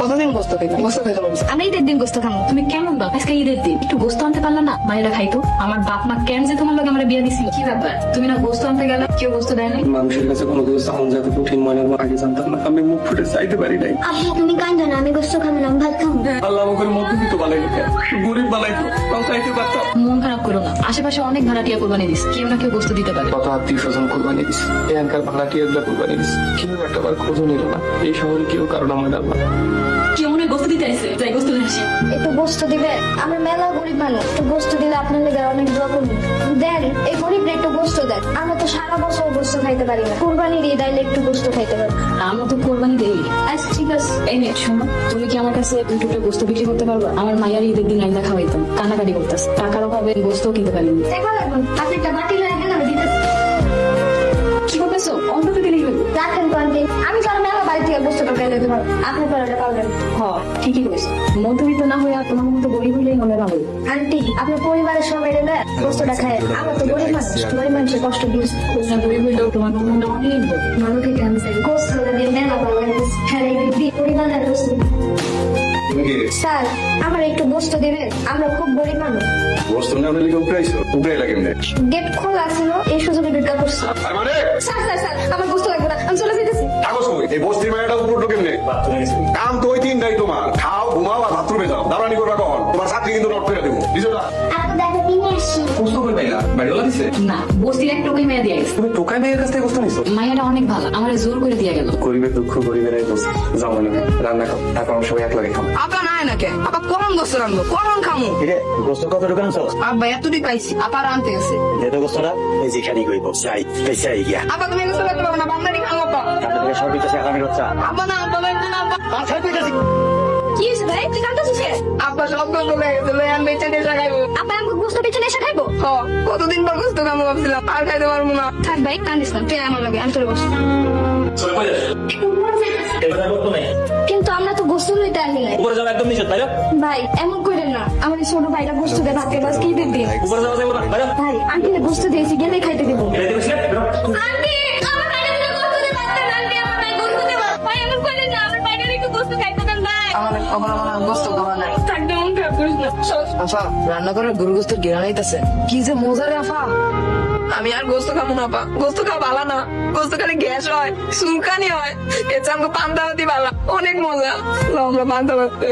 কতদিন গোস্ত খাইতাম, গোস্ত খাইতে বলছি। আমরা ঈদের দিন গোস্ত খাবো। তুমি কেমন বাপ, আজকে ঈদের দিন একটু গোস্ত আনতে পারলো না? মায়েরা খাইতো। আমার বাপ মা কেন যে তোমার লোক আমরা বিয়ে দিছিল, কি ব্যাপার? তুমি না গোস্ত আনতে গেলে, কেউ গোস্ত দেয় নাই? মানুষের কাছে কোনো কিছু চাউন যাতে কঠিন মনে হয় আগে জানতাম না, আমি মুখ ফুটে চাইতে পারি নাই। আপু তুমি কান্দো না, আমি গোস্ত খাবো না, আমি ভাত খাবো। আল্লাহ আমাকে মধ্যবিত্ত বানাইলো, গরিব বানাইতো, তাও চাইতে পারতাম। মন খারাপ করো না, আশেপাশে অনেক ভাড়াটিয়া কোরবানি দিস, কেউ না কেউ গোস্ত দিতে পারে। কত আত্মীয় স্বজন কোরবানি দিস, এখানকার ভাড়াটিয়া গুলা কোরবানি দিস, কেউ একটা বার খোঁজও নিল না। এই শহরে কেউ কারণ আমার আল্লাহ কেউ মনে হয় গোস্ত দিতে আসছে, যাই গোস্ত নিয়ে আসি। একটু গোস্ত দিবে, আমরা মেলা গরিব মানুষ, একটু গোস্ত দিলে আপনার লেগে অনেক দোয়া করবো। দেন এই গরিবরা একটু গোস্ত দেন, আমরা তো সারা বছর গোস্ত খাইতে পারি না, কুরবানির ঈদ আইলে একটু গোস্ত খাইতে পারি। আমরা তো কোরবানি দেই। আচ্ছা ঠিক আছে, এই নে শোনো, তুমি কি আমার কাছে দুটো গোস্ত বিক্রি করতে পারবে? আমার মায়ের ঈদের দিন আইনা খাওয়াইতাম, কানাকাটি করতেছে, টাকার অভাবে গোস্ত কিনতে পারিনি। দেখা লাগবে, আপনি একটা বাটি রাখেন, আমি দিতেছি। কি করতেছো? অন্তত দিলেই হলো। রাখেন তো আন্টি, আমি তো আর মেলা বাড়ি থেকে গোস্তটা খাই যেতে পারবো, আপনি তো এটা পারবেন। হ্যাঁ ঠিকই কইছো, মধ্যবিত্ত না হয়ে আর তোমার মতো গরিব হলেই মনে ভালো। আন্টি আপনার পরিবারের সবাই এলে গোস্তটা খায়, আমরা তো গরিব মানুষ, গরিব মানুষের কষ্ট বুঝি। গরিব হইলেও তোমার মনটা অনেক বড়। মানুষকে কেন চাই গোস্ত দিয়ে মেলা ভালো লাগে, হ্যাঁ এই পরিবারের গোস্ত। স্যার আমার একটু গোস্ত দেবেন, আমরা খুব গরিব মানুষ। গেট খোলা ছিল, এই সুযোগে ঢুকা পড়ছি। স্যার স্যার স্যার আমার গোস্ত লাগবে না, আমি চলে যেতেছি। এই বস্তির মায়াটা উপর ঢোকেন কাম তো ওই তিনটাই তোমার, খাও ঘুমাও আর বাথরুমে যাও, দাঁড়ানি করবা কখন? তোমার চাকরি কিন্তু নট করে দেবো, বুঝছো না? আপনি দেখো কিনে আসছি। গোস্ত করে পাইলা বাড়িওয়ালা দিছে? না, বস্তির এক টোকাই মেয়ে দিয়ে গেছে। তুমি টোকাই মেয়ের কাছ থেকে গোস্ত নিছো? মায়াটা অনেক ভালো, আমার জোর করে দিয়ে গেল। গরিবের দুঃখ গরিবের গোস্ত। যাও মানে রান্না খাও, তারপর আমরা সবাই এক লাগে খাবো। আপা নাই নাকি? আপা কখন গোস্ত রাখবো, কখন খামো? গোস্ত কত দোকান আছো? আব্বা এতটি পাইছি, আপার আনতে গেছে। যেহেতু গোস্তটা এই যেখানে গইব চাই চাই গিয়া আপা তুমি গোস্ত করতে পারবো না, বান্দারি খাবো আপা। আপনাদের সব কিছু আগামী হচ্ছে আব্বা না, আব্বা লাগবে না আব্বা। কি হয়েছে ভাই, তুই কাঁদতেছিস কেন? আব্বা সব গোস্ত লেগে গেছে, লই আমি বেঁচে নিয়ে খাইবো। আপা আমাকে গোস্ত পেছনে এসে খাইবো? কতদিন পর গোস্ত খাবো ভাবছিলাম, আর খাইতে পারবো না। থাক ভাই কান্দিস না, তুই আমার লাগে, আমি তোর গোস্ত। কিন্তু আমরা তো গোস্ত লইতে আনি নাই। উপরে যাও একদম নিচে বাইরে ভাই এমন করেন না, আমার এই ছোট ভাইটা গোস্ত দিয়ে ভাত খাইবে, আজকে ঈদের দিন। উপরে যাও যাও বাইরে ভাই আন্টিকে গোস্ত দিয়েছি, গেলে খাইতে দেবো। এটা দিবস না আন্টি আমার ভাইটা তো গোস্ত দিয়ে ভাত খায়, আন্টি আমার ভাই গোস্ত দিয়ে ভাত ভাই এমন করেন না, আমার ভাইটার একটু গোস্ত খাইতে দেন ভাই। আমার গোস্ত খাওয়া নাই। থাকতে মন খারাপ করিস না। আফা রান্না করে গরু গোস্তের ঘেরান আইতাছে, কি যে মজা রে আফা। আমি আর গোস্ত খাবো না আপা, গোস্ত খাওয়া ভালো না, গোস্ত খালি গ্যাস হয়, চুলকানি হয়, এর চেয়ে আমাকে পান্তা ভাতি ভালো, অনেক মজা। আমরা পান্তা ভাত খাই।